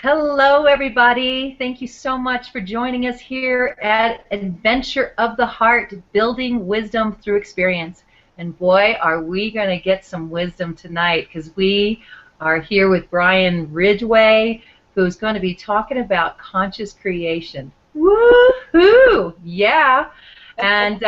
Hello, everybody. Thank you so much for joining us here at Adventure of the Heart, Building Wisdom Through Experience. And boy, are we going to get some wisdom tonight, because we are here with Brian Ridgway, who's going to be talking about conscious creation. Woohoo! Yeah. And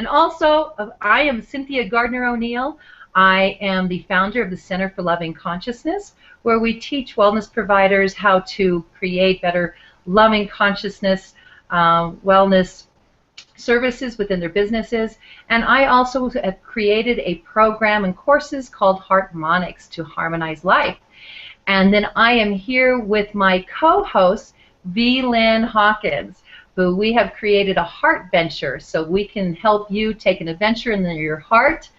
also, I am Cynthia Gardner ONeill. I am the founder of the Center for Loving Consciousness, where we teach wellness providers how to create better loving consciousness, wellness services within their businesses. And I also have created a program and courses called Harmonics to harmonize life. And then I am here with my co-host, Lynn Hawkins, who we have created a heart venture, so we can help you take an adventure into your heart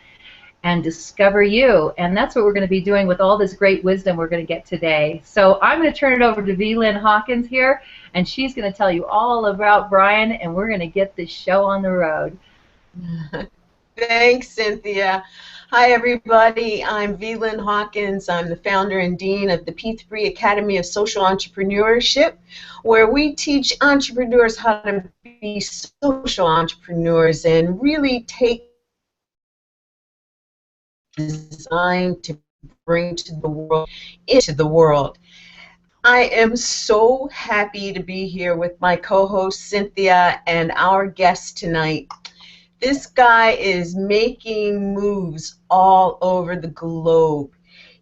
and discover you. And that's what we're going to be doing with all this great wisdom we're going to get today. So I'm going to turn it over to Lynn Hawkins here, and she's going to tell you all about Brian, and we're going to get this show on the road. Thanks, Cynthia. Hi, everybody. I'm Lynn Hawkins. I'm the founder and dean of the P3 Academy of Social Entrepreneurship, where we teach entrepreneurs how to be social entrepreneurs and really take design to bring to the world into the world. I am so happy to be here with my co-host Cynthia and our guest tonight. This guy is making moves all over the globe.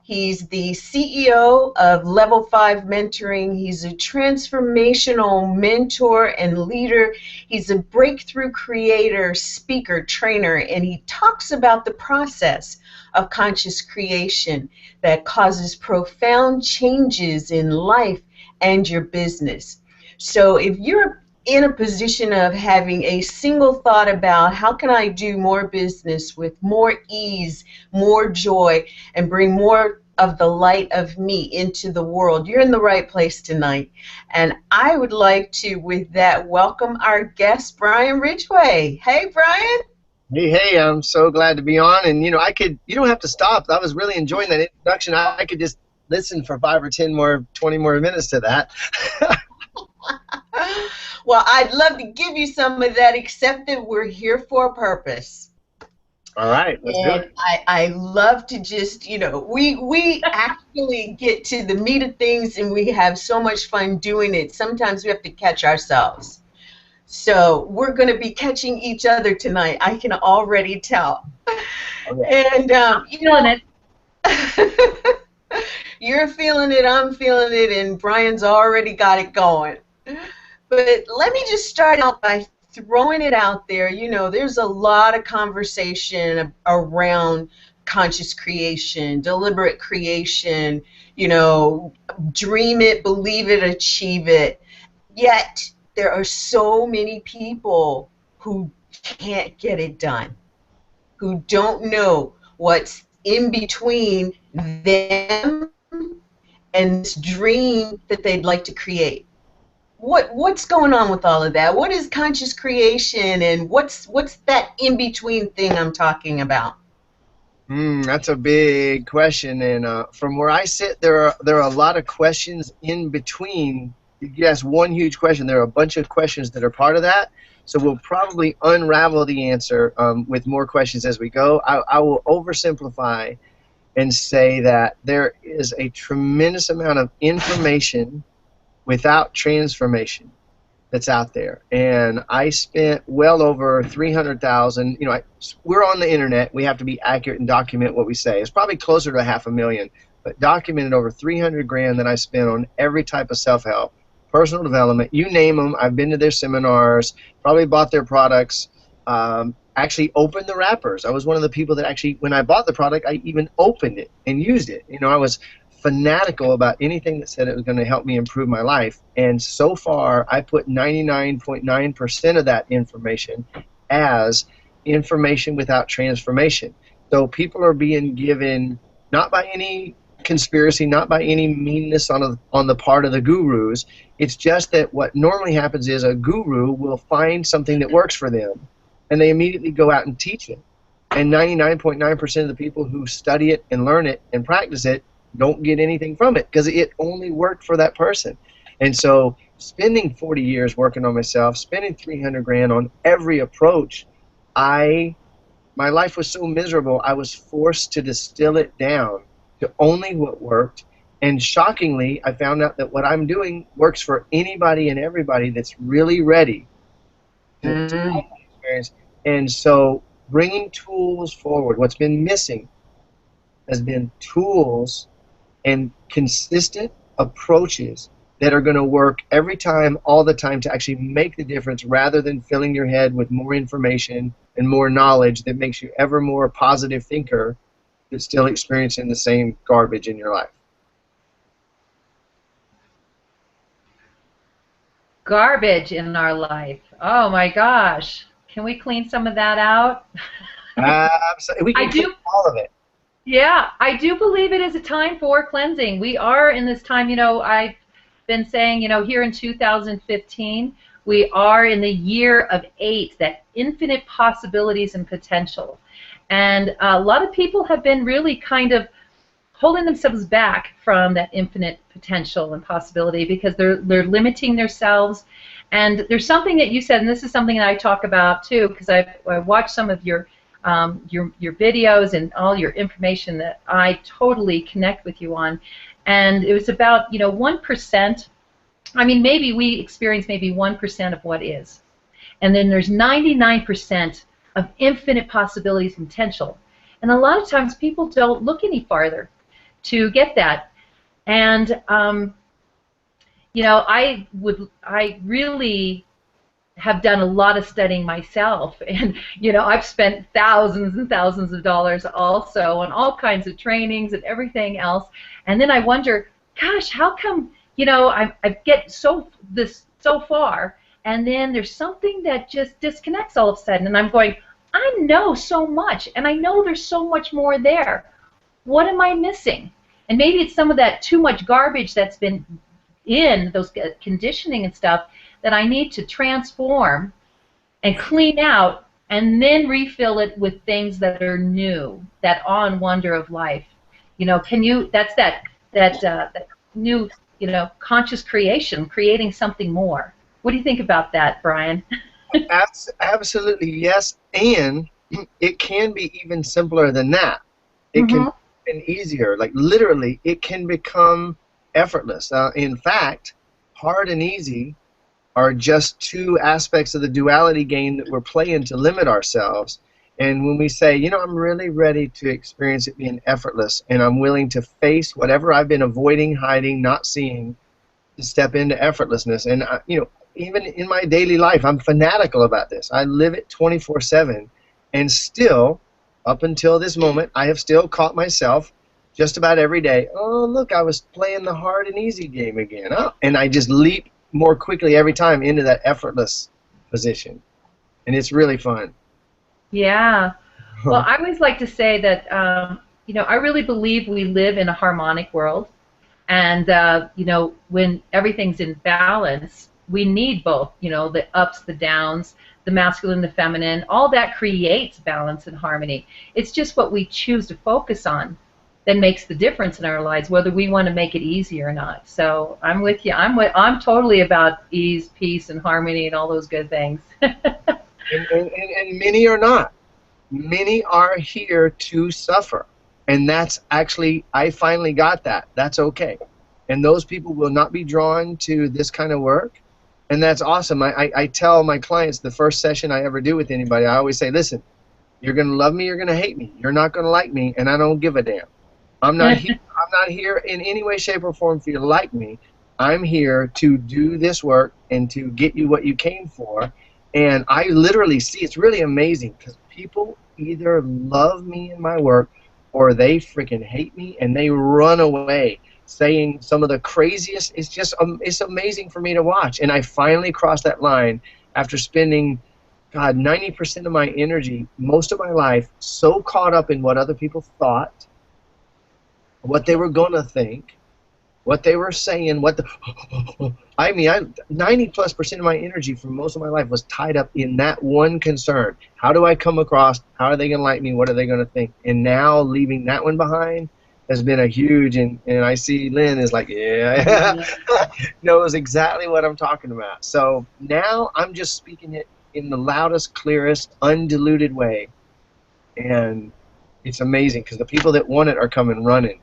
He's the CEO of Level 5 Mentoring. He's a transformational mentor and leader. He's a breakthrough creator, speaker, trainer, and he talks about the process of conscious creation that causes profound changes in life and your business. So if you're in a position of having a single thought about how can I do more business with more ease, more joy, and bring more of the light of me into the world, you're in the right place tonight. And I would like to, with that, welcome our guest, Brian Ridgway. Hey, Brian. Hey, I'm so glad to be on. And, you don't have to stop. I was really enjoying that introduction. I could just listen for 5 or 10 more, 20 more minutes to that. Well, I'd love to give you some of that, except that we're here for a purpose. All right, let's do it. I love to just, we actually get to the meat of things and we have so much fun doing it. Sometimes we have to catch ourselves. So we're going to be catching each other tonight. I can already tell. Okay. And, feeling it. You're feeling it, I'm feeling it, and Brian's already got it going. But let me just start out by throwing it out there. There's a lot of conversation around conscious creation, deliberate creation, dream it, believe it, achieve it. Yet there are so many people who can't get it done, who don't know what's in between them and this dream that they'd like to create. What's going on with all of that? What is conscious creation, and what's that in-between thing I'm talking about? That's a big question, and from where I sit, there are a lot of questions in between. You ask one huge question, there are a bunch of questions that are part of that, so we'll probably unravel the answer with more questions as we go. I will oversimplify and say that there is a tremendous amount of information without transformation that's out there. And I spent well over 300,000, we're on the internet, we have to be accurate and document what we say. It's probably closer to 500,000, but documented over 300 grand that I spent on every type of self-help, personal development, you name them. I've been to their seminars, probably bought their products, actually opened the wrappers. I was one of the people that actually, when I bought the product, I even opened it and used it. I was fanatical about anything that said it was going to help me improve my life. And so far, I put 99.9% of that information as information without transformation. So people are being given, not by any conspiracy, not by any meanness on the part of the gurus. It's just that what normally happens is a guru will find something that works for them, and they immediately go out and teach it. And 99.9% of the people who study it and learn it and practice it don't get anything from it because it only worked for that person. And so spending 40 years working on myself, spending 300 grand on every approach, my life was so miserable, I was forced to distill it down to only what worked. And shockingly, I found out that what I'm doing works for anybody and everybody that's really ready to have that experience. And so bringing tools forward, what's been missing has been tools and consistent approaches that are going to work every time, all the time, to actually make the difference rather than filling your head with more information and more knowledge that makes you ever more a positive thinker that's still experiencing the same garbage in your life. Garbage in our life. Oh my gosh. Can we clean some of that out? Absolutely. We can clean all of it. Yeah, I do believe it is a time for cleansing. We are in this time, you know, I've been saying, you know, here in 2015, we are in the year of 8, that infinite possibilities and potential. And a lot of people have been really kind of holding themselves back from that infinite potential and possibility because they're limiting themselves. And there's something that you said, and this is something that I talk about too, because I watched some of your videos and all your information that I totally connect with you on. And it was about, you know, 1%. I mean, maybe we experience maybe 1% of what is. And then there's 99% of infinite possibilities and potential. And a lot of times people don't look any farther to get that. And, you know, I really have done a lot of studying myself, and you know, I've spent thousands and thousands of dollars also on all kinds of trainings and everything else. And then I wonder, gosh, how come, you know, I get so far, and then there's something that just disconnects all of a sudden, and I'm going, I know so much, and I know there's so much more there. What am I missing? And maybe it's some of that too much garbage that's been in those conditioning and stuff that I need to transform and clean out, and then refill it with things that are new, that awe and wonder of life. You know, can you? That's that new, you know, conscious creation, creating something more. What do you think about that, Brian? Absolutely, yes. And it can be even simpler than that. It can be even easier. Like literally, it can become effortless. In fact, hard and easy are just two aspects of the duality game that we're playing to limit ourselves. And when we say, you know, I'm really ready to experience it being effortless, and I'm willing to face whatever I've been avoiding, hiding, not seeing, to step into effortlessness. And, you know, even in my daily life, I'm fanatical about this. I live it 24/7. And still, up until this moment, I have still caught myself just about every day, oh, look, I was playing the hard and easy game again. Oh, and I just leap more quickly every time into that effortless position, and it's really fun. Yeah. Well, I always like to say that you know, I really believe we live in a harmonic world, and you know, when everything's in balance, we need both. You know, the ups, the downs, the masculine, the feminine. All that creates balance and harmony. It's just what we choose to focus on that makes the difference in our lives, whether we want to make it easy or not. So I'm with you. I'm totally about ease, peace, and harmony, and all those good things. and many are not. Many are here to suffer, and that's actually, I finally got that. That's okay, and those people will not be drawn to this kind of work, and that's awesome. I tell my clients, the first session I ever do with anybody, I always say, listen, you're going to love me, you're going to hate me, you're not going to like me, and I don't give a damn. I'm not here in any way, shape, or form for you to like me. I'm here to do this work and to get you what you came for. And I literally see, it's really amazing, because people either love me and my work, or they freaking hate me and they run away saying some of the craziest. It's just, it's amazing for me to watch. And I finally crossed that line after spending, God, 90% of my energy, most of my life, so caught up in what other people thought, what they were going to think, what they were saying, I mean, 90+% of my energy for most of my life was tied up in that one concern. How do I come across? How are they going to like me? What are they going to think? And now leaving that one behind, has been a huge, and I see Lynn is like, yeah, knows exactly what I'm talking about. So now I'm just speaking it in the loudest, clearest, undiluted way. And it's amazing because the people that want it are coming running.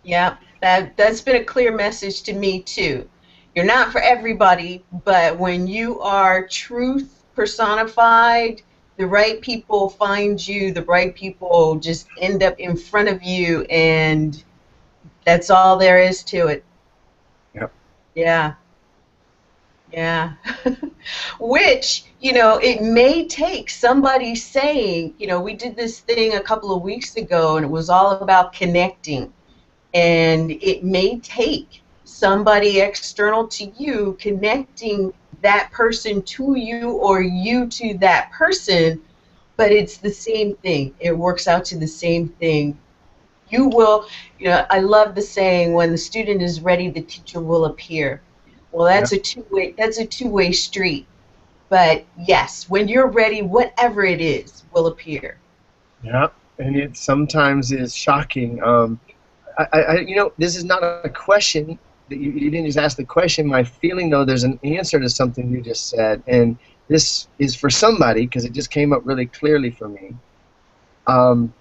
Yeah, that's been a clear message to me too. You're not for everybody, but when you are truth personified, the right people find you, the right people just end up in front of you, and that's all there is to it. Yep. Yeah. Yeah. Which, it may take somebody saying, we did this thing a couple of weeks ago and it was all about connecting. And it may take somebody external to you connecting that person to you or you to that person, but it's the same thing. It works out to the same thing. You will, I love the saying, when the student is ready, the teacher will appear. Well, that's Yep. a two-way street. But yes, when you're ready, whatever it is will appear. Yeah, and it sometimes is shocking. This is not a question that you didn't just ask the question. My feeling, though, there's an answer to something you just said, and this is for somebody because it just came up really clearly for me. I'm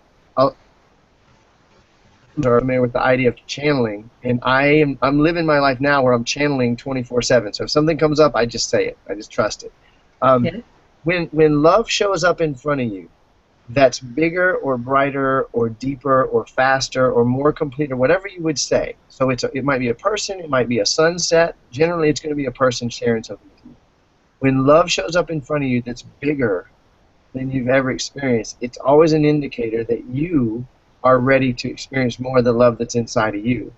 familiar with the idea of channeling, and I'm living my life now where I'm channeling 24/7. So if something comes up, I just say it. I just trust it. Okay. When love shows up in front of you, that's bigger or brighter or deeper or faster or more complete or whatever you would say. So it might be a person, it might be a sunset. Generally, it's going to be a person sharing something with you. When love shows up in front of you that's bigger than you've ever experienced, it's always an indicator that you are ready to experience more of the love that's inside of you.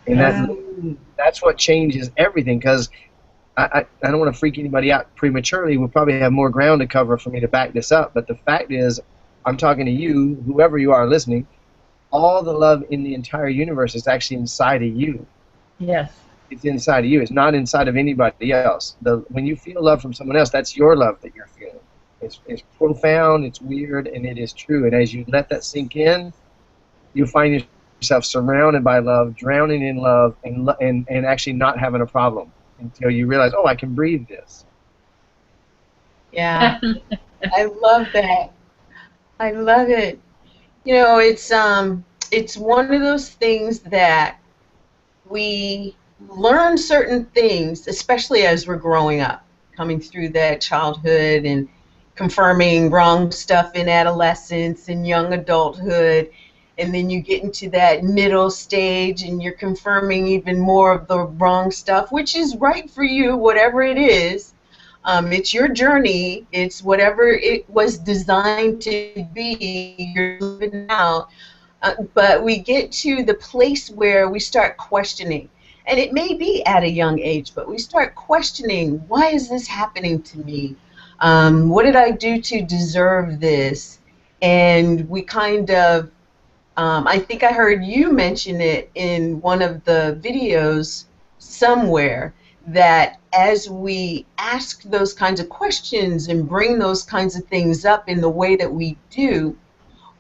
And that's what changes everything, because I don't want to freak anybody out prematurely. We'll probably have more ground to cover for me to back this up. But the fact is, I'm talking to you, whoever you are listening, all the love in the entire universe is actually inside of you. Yes. It's inside of you. It's not inside of anybody else. When you feel love from someone else, that's your love that you're feeling. It's profound, it's weird, and it is true. And as you let that sink in, you'll find yourself surrounded by love, drowning in love, and actually not having a problem until you realize, oh, I can breathe this. Yeah, I love that. I love it. It's one of those things that we learn certain things, especially as we're growing up, coming through that childhood and confirming wrong stuff in adolescence and young adulthood, and then you get into that middle stage and you're confirming even more of the wrong stuff, which is right for you, whatever it is. It's your journey. It's whatever it was designed to be. You're living out. But we get to the place where we start questioning. And it may be at a young age, but we start questioning, why is this happening to me? What did I do to deserve this? And we kind of, I think I heard you mention it in one of the videos somewhere, that as we ask those kinds of questions and bring those kinds of things up in the way that we do,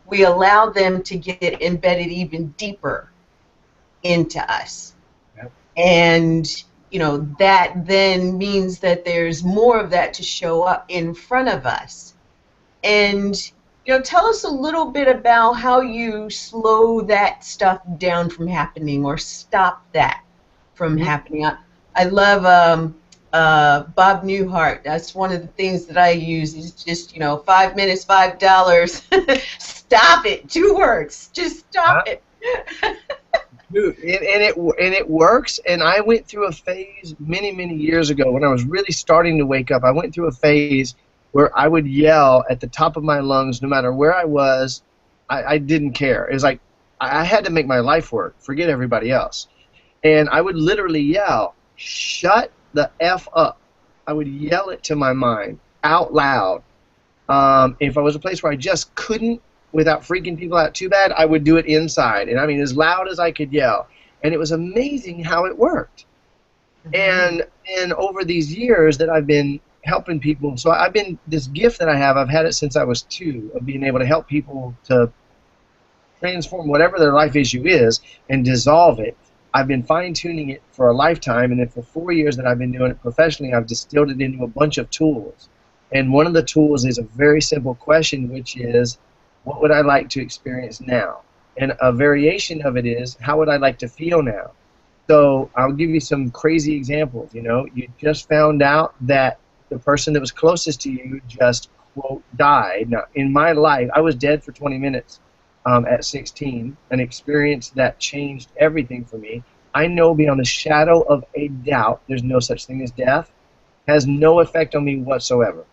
we allow them to get embedded even deeper into us. Yep. And that then means that there's more of that to show up in front of us. And tell us a little bit about how you slow that stuff down from happening or stop that from happening. I love Bob Newhart. That's one of the things that I use. Is just 5 minutes, $5. Stop it. 2 words. Just stop it. Dude, and it works. And I went through a phase many years ago when I was really starting to wake up. I went through a phase where I would yell at the top of my lungs no matter where I was. I didn't care. It was like I had to make my life work. Forget everybody else. And I would literally yell, "Shut the F up." I would yell it to my mind out loud. If I was a place where I just couldn't, without freaking people out too bad, I would do it inside. And I mean, as loud as I could yell. And it was amazing how it worked. And over these years that I've been helping people, so this gift that I have, I've had it since I was 2, of being able to help people to transform whatever their life issue is and dissolve it. I've been fine-tuning it for a lifetime, and then for 4 years that I've been doing it professionally, I've distilled it into a bunch of tools. And one of the tools is a very simple question, which is, what would I like to experience now? And a variation of it is, how would I like to feel now? So I'll give you some crazy examples. You know, you just found out that the person that was closest to you just, quote, died. Now, in my life, I was dead for 20 minutes at 16, an experience that changed everything for me. I know beyond a shadow of a doubt there's no such thing as death. Has no effect on me whatsoever,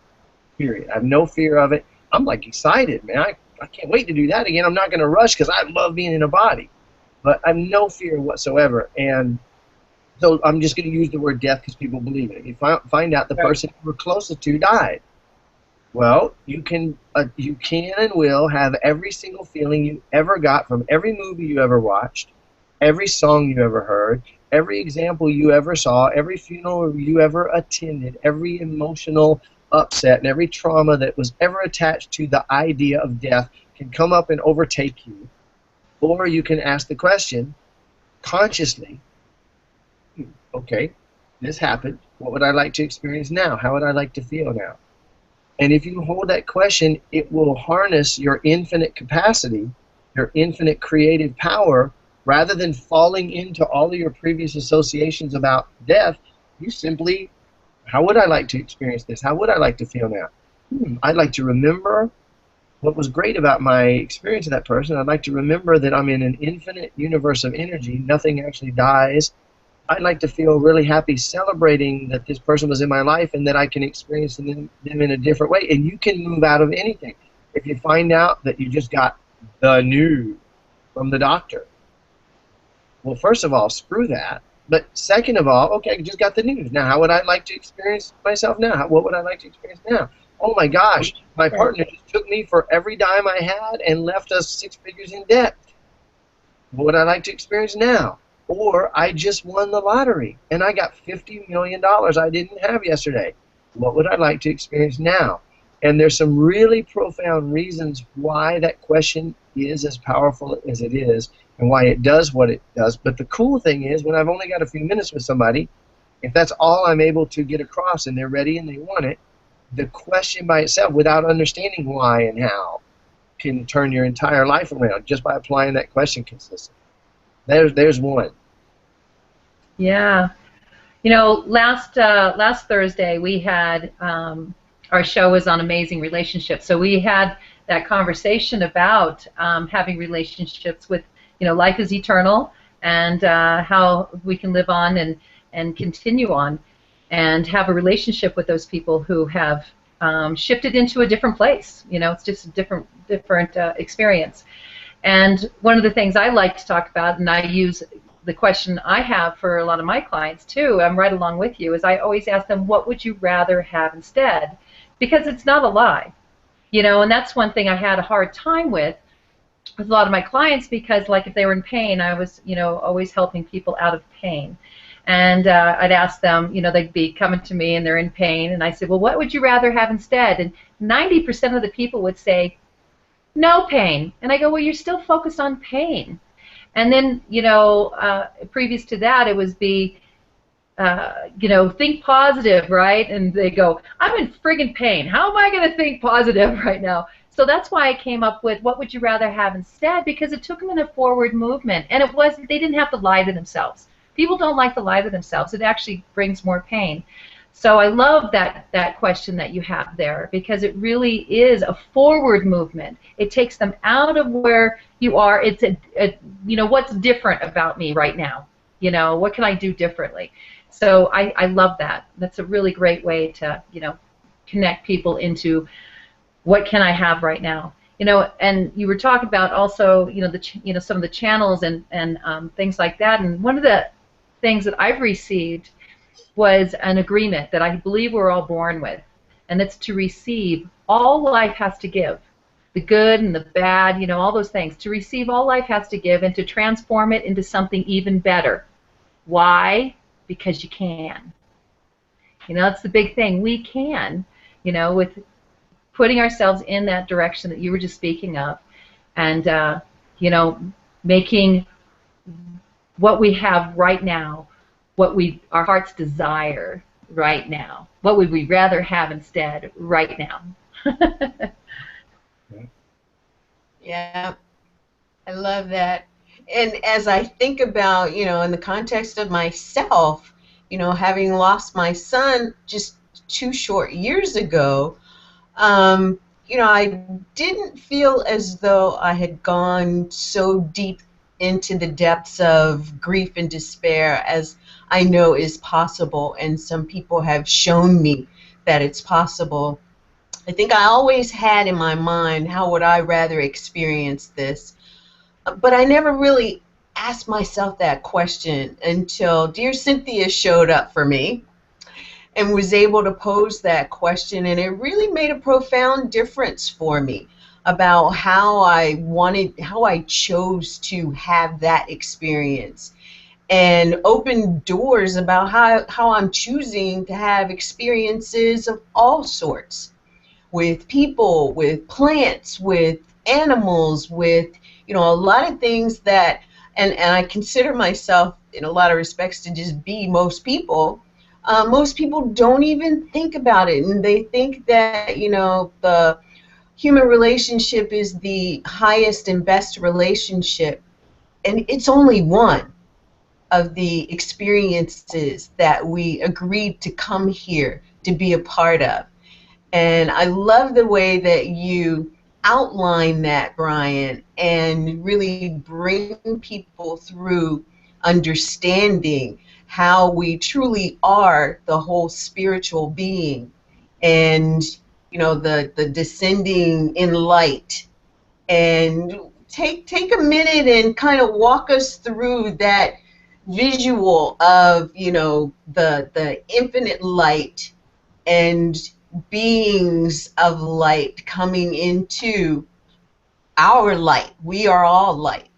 period. I have no fear of it. I'm like excited, man. I can't wait to do that again. I'm not going to rush because I love being in a body. But I have no fear whatsoever. And so I'm just going to use the word death because people believe it. You find out the person you were closest to died. Well, you can and will have every single feeling you ever got from every movie you ever watched, every song you ever heard, every example you ever saw, every funeral you ever attended, every emotional upset, and every trauma that was ever attached to the idea of death can come up and overtake you. Or you can ask the question consciously, okay, this happened. What would I like to experience now? How would I like to feel now? And if you hold that question, it will harness your infinite capacity, your infinite creative power. Rather than falling into all of your previous associations about death, you simply, how would I like to experience this? How would I like to feel now? I'd like to remember what was great about my experience of that person. I'd like to remember that I'm in an infinite universe of energy. Nothing actually dies. I'd like to feel really happy celebrating that this person was in my life and that I can experience them in a different way. And you can move out of anything. If you find out that you just got the news from the doctor, well, first of all, screw that. But second of all, okay, I just got the news. Now, how would I like to experience myself now? What would I like to experience now? Oh, my gosh, my partner just took me for every dime I had and left us 6 figures in debt. What would I like to experience now? Or I just won the lottery and I got $50 million I didn't have yesterday. What would I like to experience now? And there's some really profound reasons why that question is as powerful as it is and why it does what it does. But the cool thing is, when I've only got a few minutes with somebody, if that's all I'm able to get across and they're ready and they want it, the question by itself, without understanding why and how, can turn your entire life around just by applying that question consistently. There's one. Yeah. You know, last Thursday we had our show was on amazing relationships. So we had that conversation about having relationships with, you know, life is eternal and how we can live on and continue on and have a relationship with those people who have shifted into a different place. You know, it's just a different experience. And one of the things I like to talk about, and I use the question I have for a lot of my clients too, I'm right along with you, is I always ask them, what would you rather have instead? Because it's not a lie. You know, and that's one thing I had a hard time with a lot of my clients, because like if they were in pain, I was, you know, always helping people out of pain. And I'd ask them, you know, they'd be coming to me and they're in pain, and I said, well, what would you rather have instead? And 90% of the people would say, no pain. And I go, well, you're still focused on pain. And then, you know, previous to that, it was be, you know, think positive, right? And they go, I'm in friggin' pain. How am I going to think positive right now? So that's why I came up with what would you rather have instead, because it took them in a forward movement. And it wasn't, they didn't have to lie to themselves. People don't like to lie to themselves. It actually brings more pain. So I love that question that you have there, because it really is a forward movement. It takes them out of where you are. It's you know, what's different about me right now? You know, what can I do differently? So I love that. That's a really great way to, you know, connect people into what can I have right now. You know, and you were talking about also, you know, some of the channels and things like that. And one of the things that I've received was an agreement that I believe we're all born with, and it's to receive all life has to give, the good and the bad, you know, all those things. To receive all life has to give and to transform it into something even better. Why? Because you can. You know, that's the big thing. We can, you know, with putting ourselves in that direction that you were just speaking of. And, you know, making what we have right now what our hearts desire right now. What would we rather have instead right now? Yeah, I love that. And as I think about, in the context of myself, having lost my son just 2 short years ago, I didn't feel as though I had gone so deep into the depths of grief and despair as I know is possible, and some people have shown me that it's possible. I think I always had in my mind, how would I rather experience this? But I never really asked myself that question until dear Cynthia showed up for me and was able to pose that question, and it really made a profound difference for me about how I chose to have that experience, and opened doors about how I'm choosing to have experiences of all sorts, with people, with plants, with animals, with a lot of things that, and I consider myself in a lot of respects to just be most people. Most people don't even think about it, and they think that the human relationship is the highest and best relationship, and it's only one of the experiences that we agreed to come here to be a part of. And I love the way that you outline that, Brian, and really bring people through understanding how we truly are the whole spiritual being, and the descending in light. And take a minute and kind of walk us through that visual of the infinite light and beings of light coming into our light. We are all light.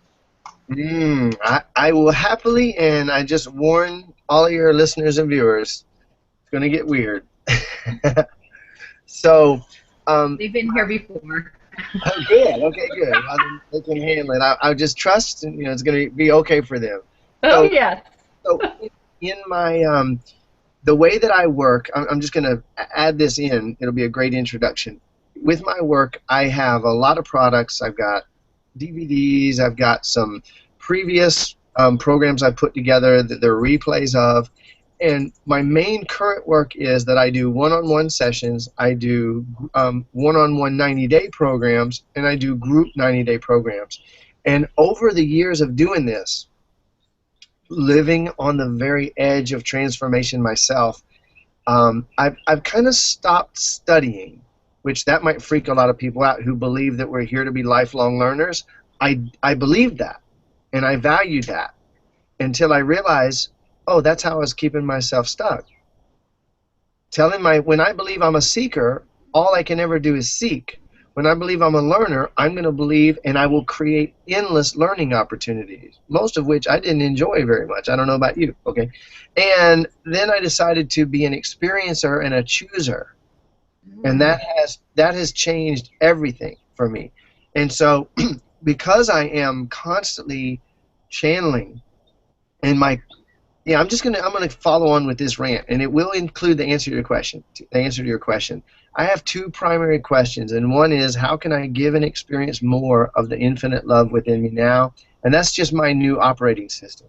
I will happily, and I just warn all of your listeners and viewers, it's going to get weird. So, They've been here before. Oh, good. Okay, good. Well, then they can handle it. I just trust, and it's going to be okay for them. Oh, yes. So, in my the way that I work, I'm just going to add this in. It'll be a great introduction. With my work, I have a lot of products. I've got DVDs. I've got some previous programs I put together that they're replays of. And my main current work is that I do one-on-one sessions, I do one-on-one 90-day programs, and I do group 90-day programs. And over the years of doing this, living on the very edge of transformation myself, I've kind of stopped studying, which that might freak a lot of people out who believe that we're here to be lifelong learners. I believed that, and I valued that, until I realized, oh, that's how I was keeping myself stuck. When I believe I'm a seeker, all I can ever do is seek. When I believe I'm a learner, I'm going to believe, and I will create endless learning opportunities, most of which I didn't enjoy very much. I don't know about you, okay? And then I decided to be an experiencer and a chooser, and that has changed everything for me. And so, because I am constantly channeling, and I'm gonna follow on with this rant, and it will include the answer to your question. I have two primary questions, and one is, how can I give and experience more of the infinite love within me now? And that's just my new operating system.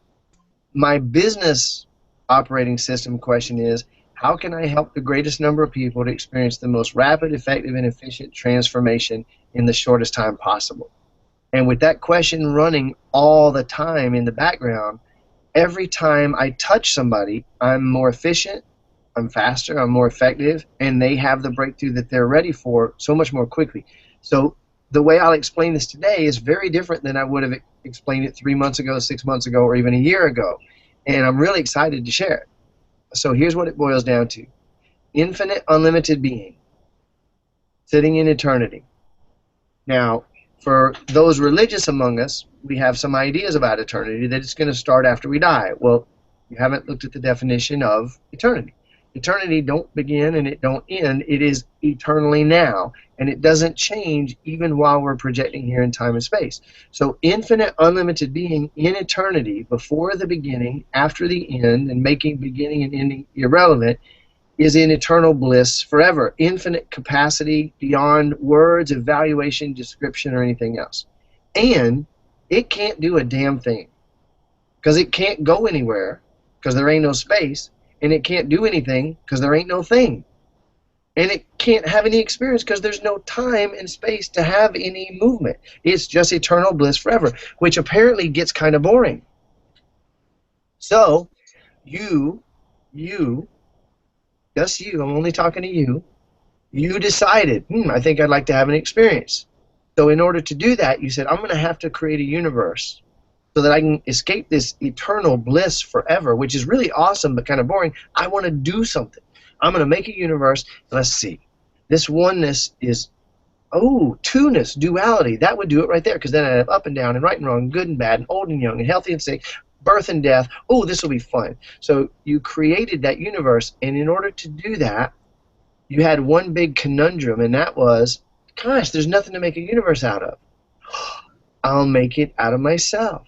My business operating system question is, how can I help the greatest number of people to experience the most rapid, effective, and efficient transformation in the shortest time possible? And with that question running all the time in the background, every time I touch somebody, I'm more efficient, I'm faster, I'm more effective, and they have the breakthrough that they're ready for so much more quickly. So the way I'll explain this today is very different than I would have explained it 3 months ago, 6 months ago, or even a year ago. And I'm really excited to share it. So here's what it boils down to. Infinite, unlimited being, sitting in eternity. Now, for those religious among us, we have some ideas about eternity, that it's going to start after we die. Well, you haven't looked at the definition of eternity. Eternity don't begin and it don't end. It is eternally now, and it doesn't change even while we're projecting here in time and space. So infinite, unlimited being in eternity, before the beginning, after the end, and making beginning and ending irrelevant, is in eternal bliss forever. Infinite capacity beyond words, evaluation, description, or anything else. And it can't do a damn thing, because it can't go anywhere, because there ain't no space, and it can't do anything because there ain't no thing. And it can't have any experience because there's no time and space to have any movement. It's just eternal bliss forever, which apparently gets kind of boring. So, you, just you, I'm only talking to you, you decided, I think I'd like to have an experience. So in order to do that, you said, I'm going to have to create a universe so that I can escape this eternal bliss forever, which is really awesome but kind of boring. I want to do something. I'm going to make a universe. Let's see. This oneness is, two-ness, duality. That would do it right there, because then I have up and down and right and wrong, good and bad, and old and young, and healthy and sick, birth and death. Oh, this will be fun. So you created that universe, and in order to do that, you had one big conundrum, and that was, gosh, there's nothing to make a universe out of. I'll make it out of myself.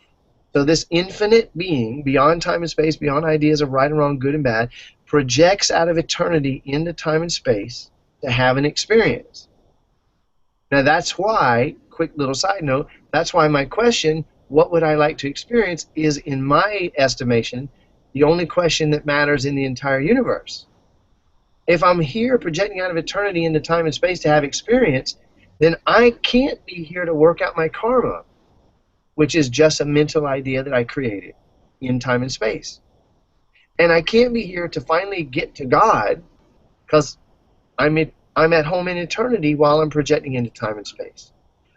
So this infinite being, beyond time and space, beyond ideas of right and wrong, good and bad, projects out of eternity into time and space to have an experience. Now that's why, quick little side note, that's why my question, what would I like to experience, is, in my estimation, the only question that matters in the entire universe. If I'm here projecting out of eternity into time and space to have experience, then I can't be here to work out my karma, which is just a mental idea that I created in time and space. And I can't be here to finally get to God, because I'm at home in eternity while I'm projecting into time and space.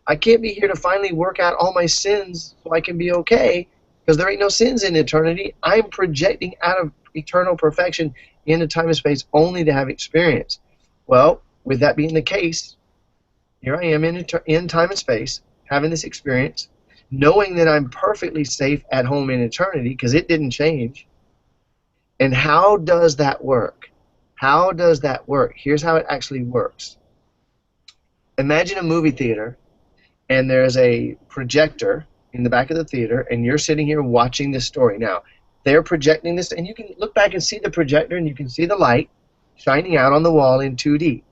I can't be here to finally work out all my sins so I can be okay, because there ain't no sins in eternity. I'm projecting out of eternal perfection into time and space only to have experience. Well, with that being the case, here I am in time and space, having this experience, knowing that I'm perfectly safe at home in eternity because it didn't change. And how does that work? How does that work? Here's how it actually works. Imagine a movie theater, and there's a projector in the back of the theater, and you're sitting here watching this story. Now, they're projecting this, and you can look back and see the projector, and you can see the light shining out on the wall in 2D.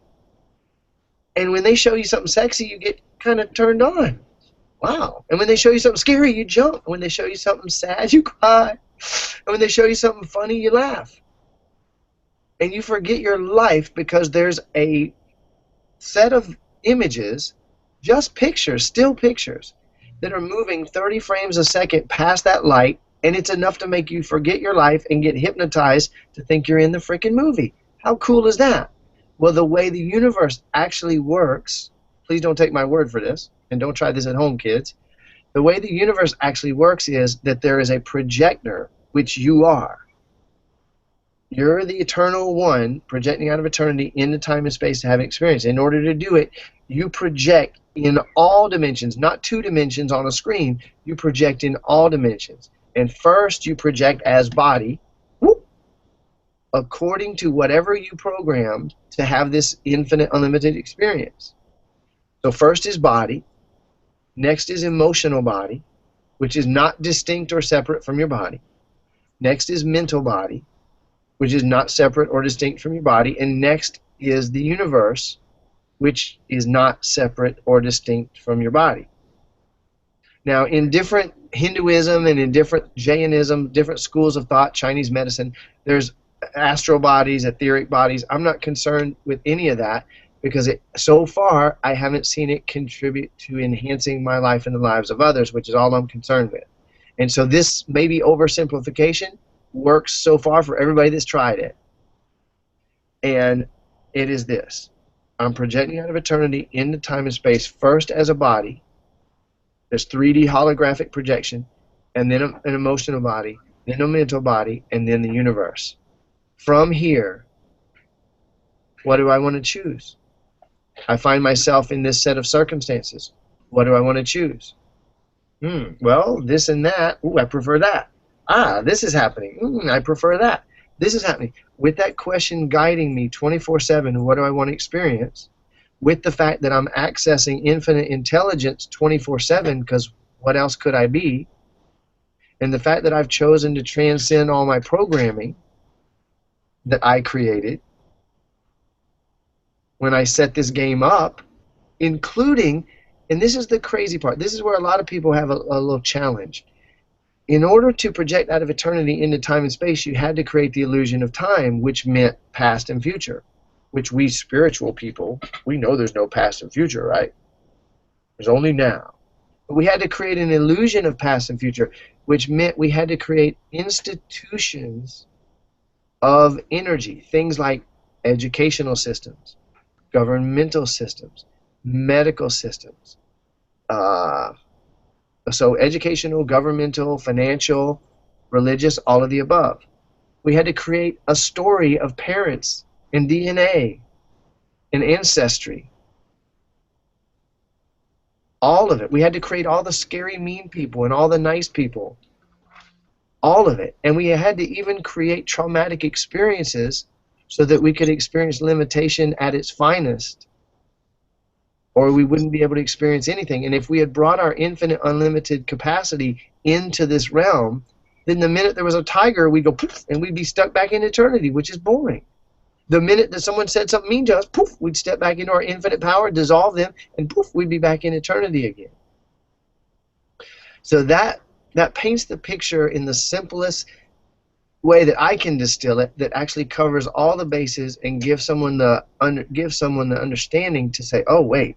And when they show you something sexy, you get kind of turned on. Wow. And when they show you something scary, you jump. And when they show you something sad, you cry. And when they show you something funny, you laugh. And you forget your life because there's a set of images, just pictures, still pictures, that are moving 30 frames a second past that light, and it's enough to make you forget your life and get hypnotized to think you're in the freaking movie. How cool is that? Well, the way the universe actually works, please don't take my word for this, and don't try this at home, kids. The way the universe actually works is that there is a projector, which you are. You're the eternal one projecting out of eternity into time and space to have experience. In order to do it, you project in all dimensions, not 2 dimensions on a screen. You project in all dimensions. And first you project as body, according to whatever you programmed to have this infinite, unlimited experience. So first is body. Next is emotional body, which is not distinct or separate from your body. Next is mental body, which is not separate or distinct from your body. And next is the universe, which is not separate or distinct from your body. Now, in different Hinduism and in different Jainism, different schools of thought, Chinese medicine, there's astral bodies, etheric bodies. I'm not concerned with any of that because so far I haven't seen it contribute to enhancing my life and the lives of others, which is all I'm concerned with. And so this maybe oversimplification works so far for everybody that's tried it. And it is this. I'm projecting out of eternity into time and space first as a body. There's 3D holographic projection, and then an emotional body, then a mental body, and then the universe. From here, what do I want to choose? I find myself in this set of circumstances. What do I want to choose? Well, this and that. Ooh, I prefer that. This is happening. I prefer that. This is happening. With that question guiding me 24/7, what do I want to experience? With the fact that I'm accessing infinite intelligence 24/7, because what else could I be? And the fact that I've chosen to transcend all my programming that I created when I set this game up, including, and this is the crazy part, this is where a lot of people have a little challenge. In order to project out of eternity into time and space, you had to create the illusion of time, which meant past and future, which we spiritual people, we know there's no past and future, right? There's only now. But we had to create an illusion of past and future, which meant we had to create institutions of energy, things like educational systems, governmental systems, medical systems. So educational, governmental, financial, religious, all of the above. We had to create a story of parents and DNA and ancestry. All of it. We had to create all the scary, mean people and all the nice people. All of it. And we had to even create traumatic experiences so that we could experience limitation at its finest, or we wouldn't be able to experience anything. And if we had brought our infinite, unlimited capacity into this realm, then the minute there was a tiger, we'd go poof, and we'd be stuck back in eternity, which is boring. The minute that someone said something mean to us, poof, we'd step back into our infinite power, dissolve them, and poof, we'd be back in eternity again. So that paints the picture in the simplest way that I can distill it, that actually covers all the bases and gives someone the understanding to say, oh wait,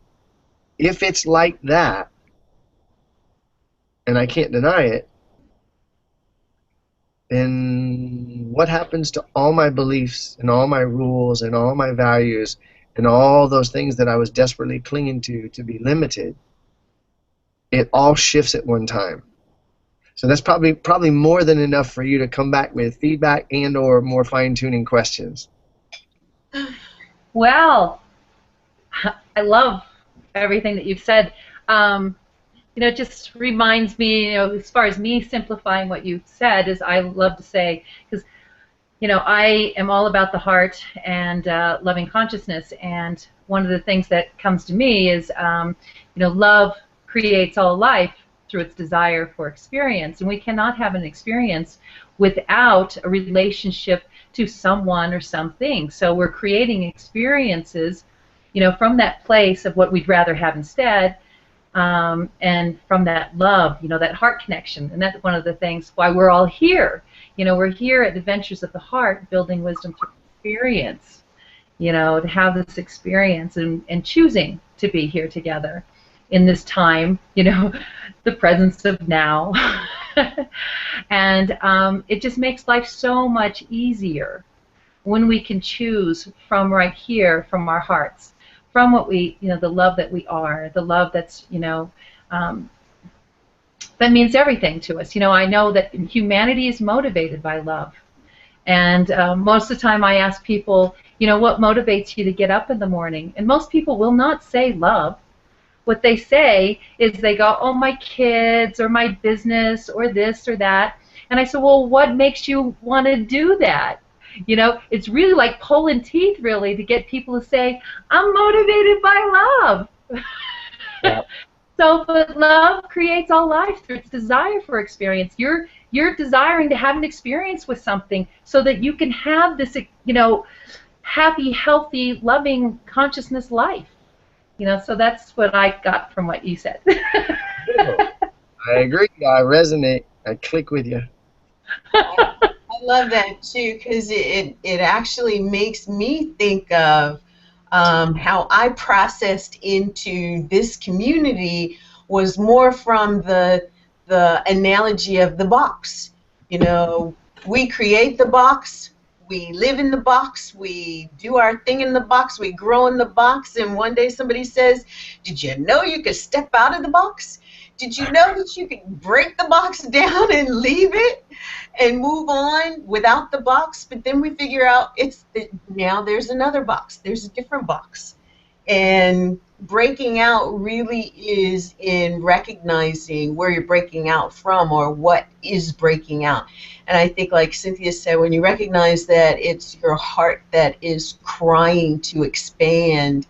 if it's like that, and I can't deny it, then what happens to all my beliefs and all my rules and all my values and all those things that I was desperately clinging to be limited? It all shifts at one time. So that's probably more than enough for you to come back with feedback and or more fine-tuning questions. Well, I love everything that you've said. It just reminds me, as far as me simplifying what you've said, is I love to say, because, I am all about the heart and loving consciousness, and one of the things that comes to me is, love creates all life through its desire for experience, and we cannot have an experience without a relationship to someone or something. So we're creating experiences, from that place of what we'd rather have instead, and from that love, that heart connection. And that's one of the things why we're all here. We're here at Adventures of the Heart, building wisdom through experience, to have this experience and choosing to be here together in this time, the presence of now. And it just makes life so much easier when we can choose from right here, from our hearts, from what we, the love that we are, the love that's, that means everything to us. I know that humanity is motivated by love. And most of the time I ask people, what motivates you to get up in the morning? And most people will not say love. What they say is they go, oh, my kids, or my business, or this or that. And I said, well, what makes you want to do that? It's really like pulling teeth, really, to get people to say, I'm motivated by love. Yep. So, but love creates all life through its desire for experience. You're desiring to have an experience with something so that you can have this, happy, healthy, loving consciousness life. So that's what I got from what you said. I agree. I resonate. I click with you. I love that too, because it actually makes me think of how I processed into this community was more from the analogy of the box. We create the box. We live in the box, we do our thing in the box, we grow in the box, and one day somebody says, did you know you could step out of the box? Did you know that you could break the box down and leave it and move on without the box? But then we figure out now there's another box, there's a different box. And breaking out really is in recognizing where you're breaking out from or what is breaking out. And I think, like Cynthia said, when you recognize that it's your heart that is crying to expand,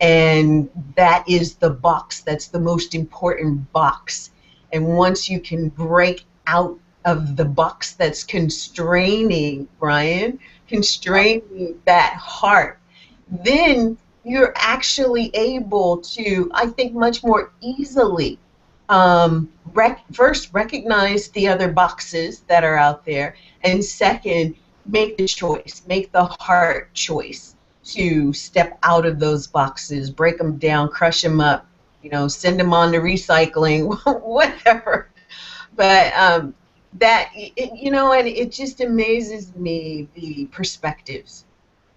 and that is the box, that's the most important box. And once you can break out of the box that's constraining, Brian, constraining that heart, then you're actually able to, I think, much more easily first recognize the other boxes that are out there, and second, make the choice, make the hard choice to step out of those boxes, break them down, crush them up, you know, send them on to recycling, whatever. But you know, and it just amazes me, the perspectives,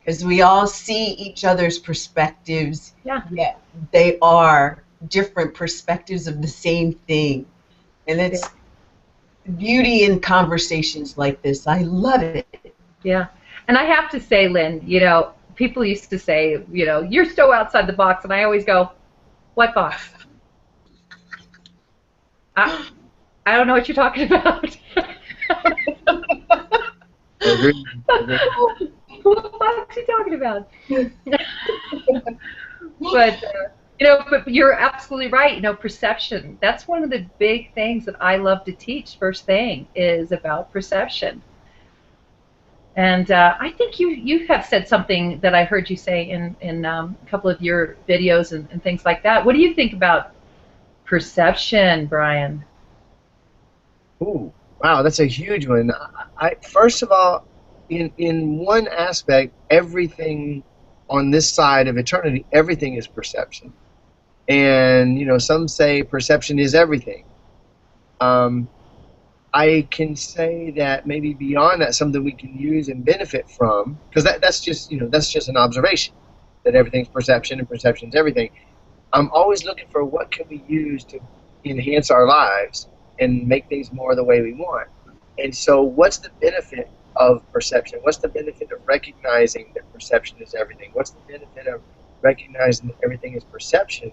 because we all see each other's perspectives, Yeah. yet they are different perspectives of the same thing. And it's beauty in conversations like this. I love it. Yeah. And I have to say, Lynn, you know, people used to say, you know, you're so outside the box, and I always go, what box? I don't know what you're talking about. What box are you talking about? But you know, but you're absolutely right. You know, perception. That's one of the big things that I love to teach. First thing is about perception. And I think you have said something that I heard you say in a couple of your videos and things like that. What do you think about perception, Brian? Ooh, wow, that's a huge one. First of all, in one aspect, everything on this side of eternity, everything is perception. And, you know, some say perception is everything. I can say that maybe beyond that, something we can use and benefit from, because that's just, you know, that's just an observation, that everything's perception and perception's everything. I'm always looking for what can we use to enhance our lives and make things more the way we want. And so what's the benefit of perception? What's the benefit of recognizing that perception is everything? What's the benefit of recognizing that everything is perception?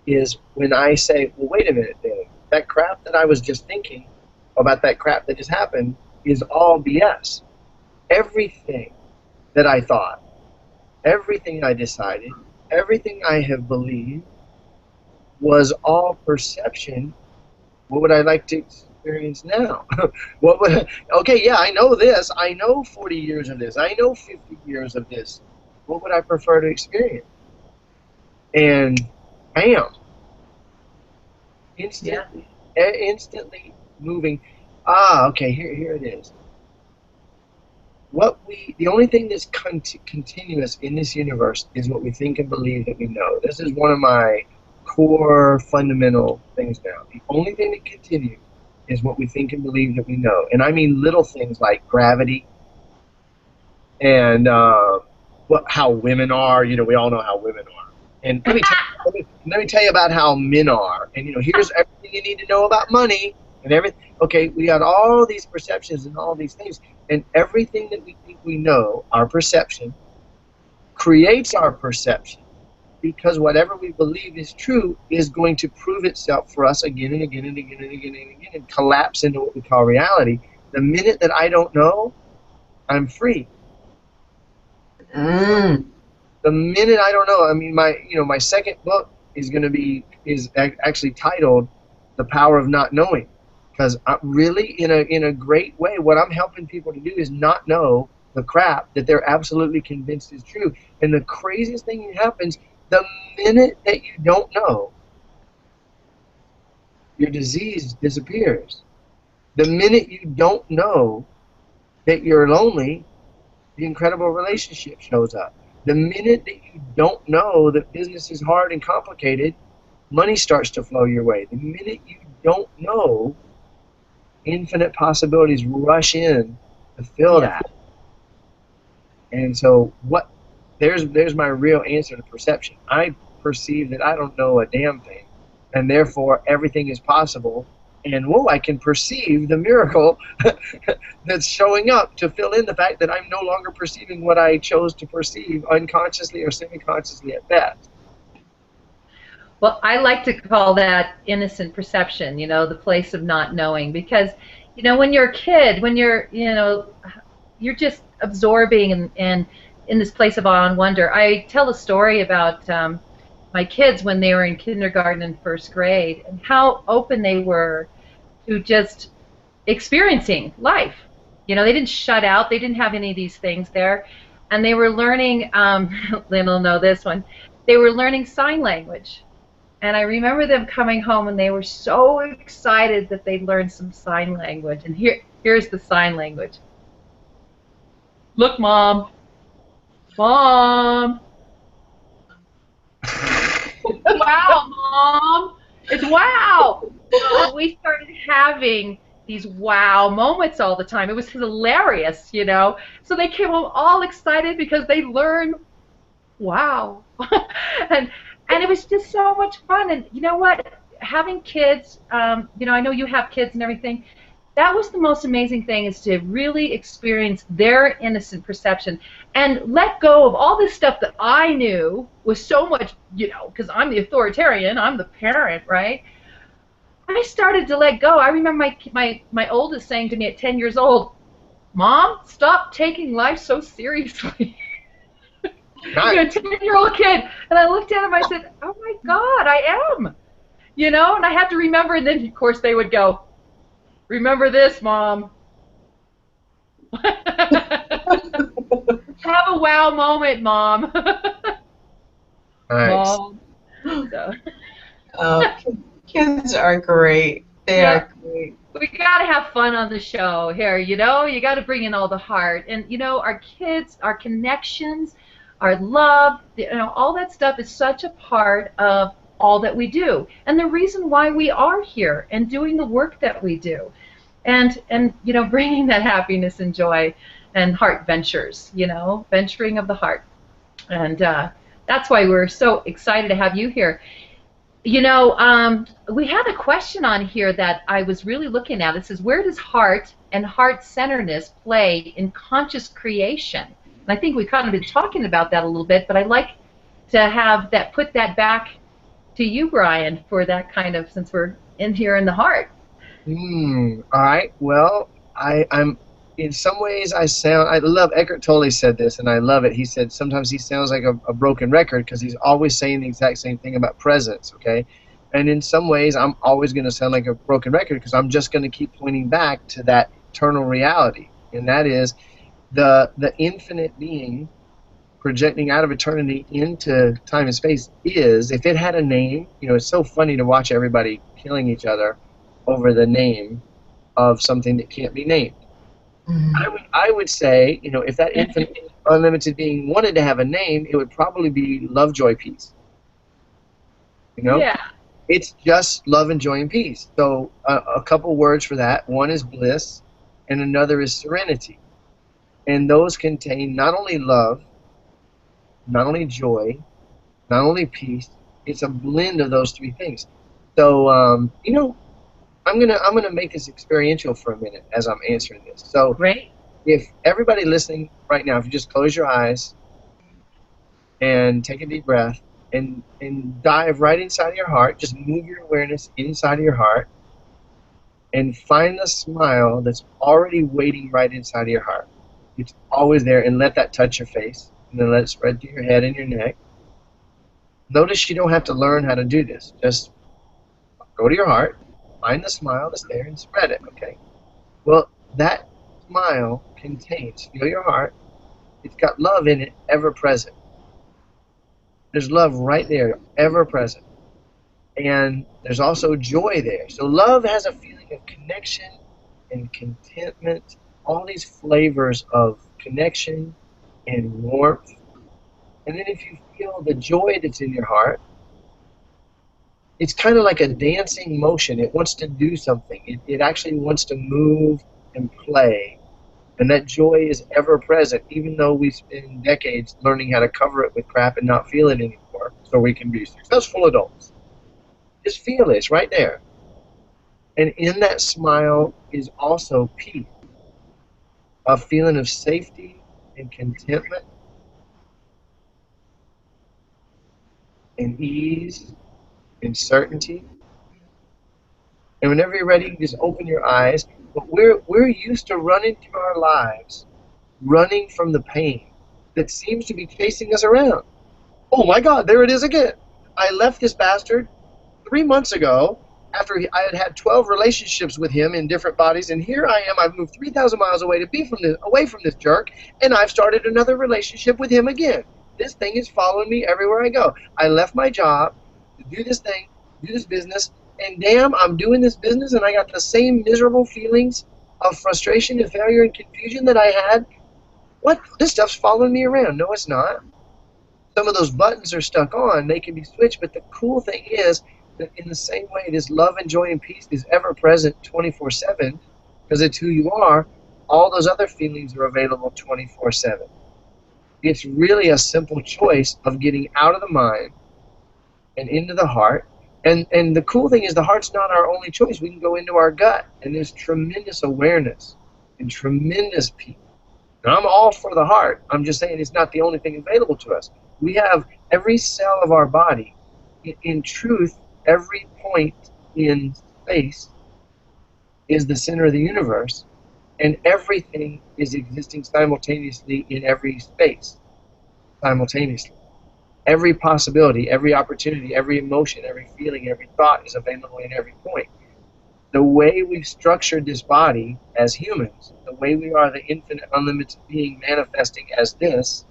Is when I say, well, wait a minute, Dave, that crap that I was just thinking about, that crap that just happened, is all BS. Everything that I thought, everything I decided, everything I have believed was all perception. What would I like to experience now? What would okay, yeah, I know this. I know 40 years of this. I know 50 years of this. What would I prefer to experience? And bam, instantly moving. Okay, here it is. The only thing that's continuous in this universe is what we think and believe that we know. This is one of my core fundamental things now. The only thing that continues is what we think and believe that we know. And I mean little things like gravity and how women are. You know, we all know how women are. And let me tell you about how men are. And, you know, here's everything you need to know about money and everything. Okay, we got all these perceptions and all these things. And everything that we think we know, our perception, creates our perception. Because whatever we believe is true is going to prove itself for us again and again and again and again and again and collapse into what we call reality. The minute that I don't know, I'm free. The minute I don't know, I mean, my second book is actually titled "The Power of Not Knowing," because really, in a great way, what I'm helping people to do is not know the crap that they're absolutely convinced is true. And the craziest thing that happens, the minute that you don't know, your disease disappears. The minute you don't know that you're lonely, the incredible relationship shows up. The minute that you don't know that business is hard and complicated, money starts to flow your way. The minute you don't know, infinite possibilities rush in to fill that. And so there's my real answer to perception. I perceive that I don't know a damn thing, and therefore everything is possible. And I can perceive the miracle that's showing up to fill in the fact that I'm no longer perceiving what I chose to perceive unconsciously or semi-consciously at best. Well, I like to call that innocent perception, the place of not knowing. Because, when you're a kid, when you're just absorbing and in this place of awe and wonder. I tell a story about my kids when they were in kindergarten and first grade and how open they were to just experiencing life. They didn't shut out. They didn't have any of these things there. And they were learning, Lynn will know this one, they were learning sign language. And I remember them coming home and they were so excited that they'd learned some sign language. And here's the sign language. Look, Mom. Mom. Wow, Mom. It's wow. So we started having these wow moments all the time. It was hilarious, So they came home all excited because they learned wow. and it was just so much fun. And you know what? Having kids, I know you have kids and everything. That was the most amazing thing, is to really experience their innocent perception and let go of all this stuff that I knew was so much, because I'm the authoritarian, I'm the parent, right? I started to let go. I remember my oldest saying to me at 10 years old, Mom, stop taking life so seriously. Nice. A 10-year-old kid. And I looked at him, I said, oh my God, I am. And I had to remember, and then of course they would go, remember this, Mom. Have a wow moment, Mom. Nice. Mom. So. Kids are great. They are great. We got to have fun on the show here, you got to bring in all the heart. And, our kids, our connections, our love, all that stuff is such a part of all that we do. And the reason why we are here and doing the work that we do. And bringing that happiness and joy and heart ventures, venturing of the heart. And that's why we're so excited to have you here. We had a question on here that I was really looking at. It says, where does heart and heart-centeredness play in conscious creation? And I think we've kind of been talking about that a little bit, but I'd like to have that, put that back to you, Brian, for that kind of, since we're in here in the heart. All right. Well, I'm in some ways I love, Eckhart Tolle said this, and I love it. He said sometimes he sounds like a broken record because he's always saying the exact same thing about presence, okay? And in some ways I'm always going to sound like a broken record because I'm just going to keep pointing back to that eternal reality, and that is the infinite being projecting out of eternity into time and space is, if it had a name, it's so funny to watch everybody killing each other over the name of something that can't be named. Mm-hmm. I would say, if that infinite, unlimited being wanted to have a name, it would probably be love, joy, peace. Yeah. It's just love and joy and peace. So a couple words for that. One is bliss, and another is serenity. And those contain not only love, not only joy, not only peace. It's a blend of those three things. So, I'm gonna make this experiential for a minute as I'm answering this. So, great. If everybody listening right now, if you just close your eyes and take a deep breath and dive right inside of your heart, just move your awareness inside of your heart and find the smile that's already waiting right inside of your heart. It's always there, and let that touch your face, and then let it spread through your head and your neck. Notice you don't have to learn how to do this. Just go to your heart. Find the smile that's there and spread it, okay? Well, that smile contains, feel your heart, it's got love in it, ever present. There's love right there, ever present. And there's also joy there. So love has a feeling of connection and contentment, all these flavors of connection and warmth. And then if you feel the joy that's in your heart, it's kind of like a dancing motion. It wants to do something. It actually wants to move and play. And that joy is ever present, even though we spend decades learning how to cover it with crap and not feel it anymore so we can be successful adults. Just feel it. It's right there. And in that smile is also peace, a feeling of safety and contentment and ease in certainty. And whenever you're ready, you just open your eyes. But we're used to running through our lives, running from the pain that seems to be chasing us around. Oh my God, there it is again. I left this bastard 3 months ago after I had had 12 relationships with him in different bodies, and here I am. I've moved 3,000 miles away to be away from this jerk, and I've started another relationship with him again. This thing is following me everywhere I go. I left my job to do this thing, do this business, and damn, I'm doing this business, and I got the same miserable feelings of frustration and failure and confusion that I had. What? This stuff's following me around. No, it's not. Some of those buttons are stuck on. They can be switched, but the cool thing is that in the same way this love and joy and peace is ever present 24/7, because it's who you are, all those other feelings are available 24/7. It's really a simple choice of getting out of the mind and into the heart. And the cool thing is the heart's not our only choice. We can go into our gut, and there's tremendous awareness and tremendous peace. And I'm all for the heart. I'm just saying it's not the only thing available to us. We have every cell of our body. In truth, every point in space is the center of the universe, and everything is existing simultaneously in every space, simultaneously. Every possibility, every opportunity, every emotion, every feeling, every thought is available in every point. The way we've structured this body as humans, the way we are the infinite, unlimited being manifesting as this,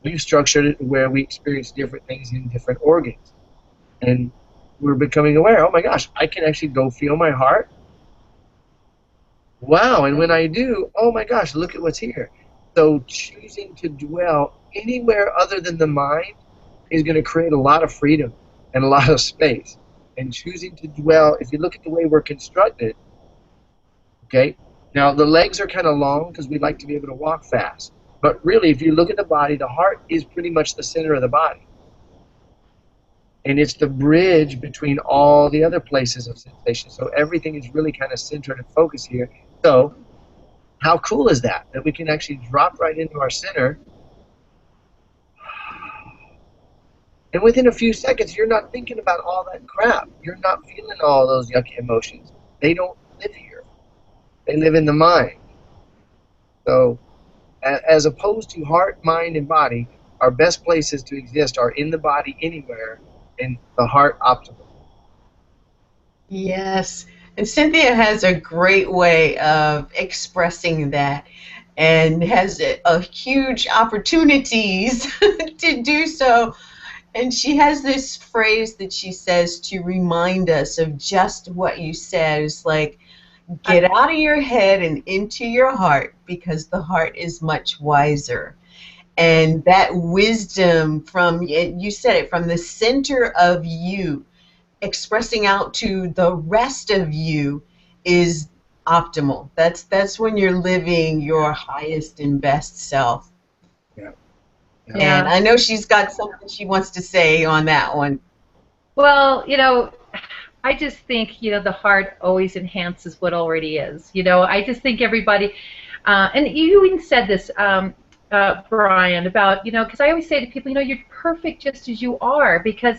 we've structured it where we experience different things in different organs. And we're becoming aware, oh my gosh, I can actually go feel my heart. Wow, and when I do, oh my gosh, look at what's here. So choosing to dwell anywhere other than the mind is going to create a lot of freedom and a lot of space. And choosing to dwell, if you look at the way we're constructed, okay, now the legs are kind of long because we like to be able to walk fast. But really, if you look at the body, the heart is pretty much the center of the body. And it's the bridge between all the other places of sensation. So everything is really kind of centered and focused here. So how cool is that? That we can actually drop right into our center. And within a few seconds, you're not thinking about all that crap. You're not feeling all those yucky emotions. They don't live here. They live in the mind. So as opposed to heart, mind, and body, our best places to exist are in the body anywhere, and the heart optimal. Yes. And Cynthia has a great way of expressing that and has a huge opportunities to do so. And she has this phrase that she says to remind us of just what you said. It's like, get out of your head and into your heart, because the heart is much wiser. And that wisdom from, you said it, from the center of you, expressing out to the rest of you is optimal. That's when you're living your highest and best self. Yeah. And I know she's got something she wants to say on that one. Well, I just think, the heart always enhances what already is. I just think everybody, and you even said this, Brian, about, because I always say to people, you're perfect just as you are, because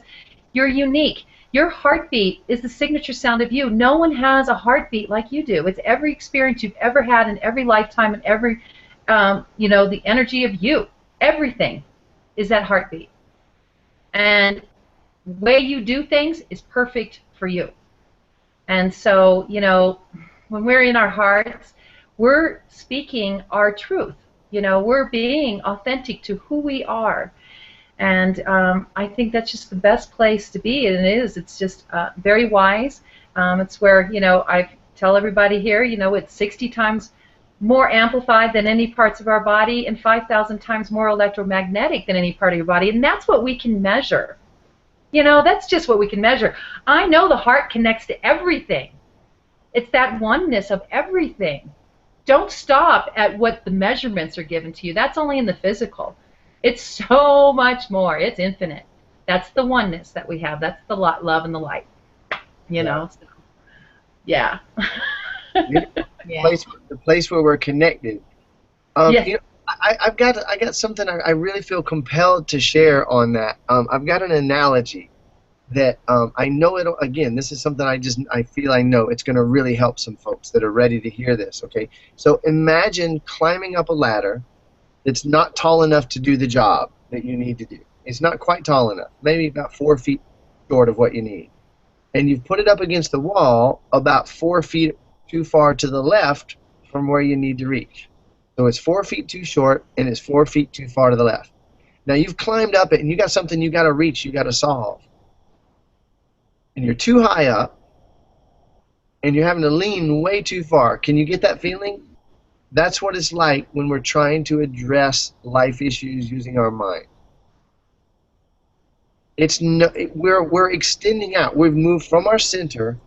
you're unique. Your heartbeat is the signature sound of you. No one has a heartbeat like you do. It's every experience you've ever had in every lifetime and every, the energy of you. Everything is that heartbeat. And the way you do things is perfect for you. And so, when we're in our hearts, we're speaking our truth. We're being authentic to who we are. And I think that's just the best place to be, and it is. It's just very wise. It's where, I tell everybody here, it's 60 times more amplified than any parts of our body and 5,000 times more electromagnetic than any part of your body, and that's what we can measure. That's just what we can measure. I know the heart connects to everything. It's that oneness of everything. Don't stop at what the measurements are given to you. That's only in the physical. It's so much more. It's infinite. That's the oneness that we have. That's the love and the light. So, yeah. The place where we're connected. Yes. I got something I really feel compelled to share on that. I've got an analogy that I know it'll, again, this is something I feel I know it's going to really help some folks that are ready to hear this, okay? So imagine climbing up a ladder that's not tall enough to do the job that you need to do. It's not quite tall enough, maybe about 4 feet short of what you need. And you've put it up against the wall about 4 feet too far to the left from where you need to reach. So it's 4 feet too short and it's 4 feet too far to the left. Now you've climbed up it and you got something you got to reach, you got to solve. And you're too high up and you're having to lean way too far. Can you get that feeling? That's what it's like when we're trying to address life issues using our mind. We're extending out. We've moved from our center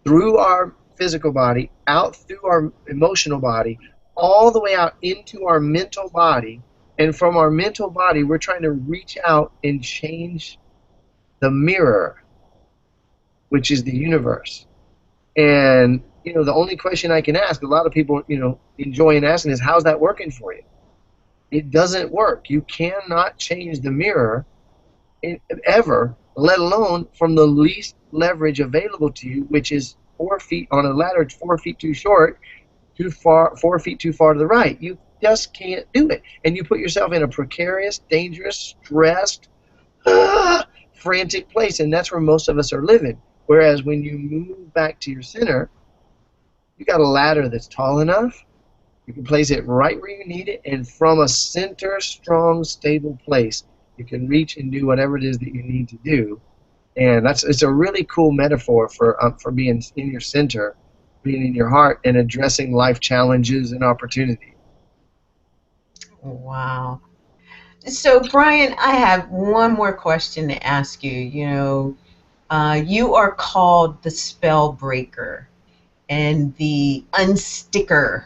through our physical body, out through our emotional body, all the way out into our mental body. And from our mental body, we're trying to reach out and change the mirror, which is the universe. And, you know, the only question I can ask, a lot of people, you know, enjoy asking is, how's that working for you? It doesn't work. You cannot change the mirror ever, let alone from the least leverage available to you, which is 4 feet on a ladder. It's 4 feet too short, too far, 4 feet too far to the right. You just can't do it, and you put yourself in a precarious, dangerous, stressed, frantic place, and that's where most of us are living. Whereas when you move back to your center, you got a ladder that's tall enough. You can place it right where you need it, and from a center, strong, stable place, you can reach and do whatever it is that you need to do. And it's a really cool metaphor for being in your center, being in your heart, and addressing life challenges and opportunities. Wow. So, Brian, I have one more question to ask you. You know, you are called the spell breaker and the unsticker.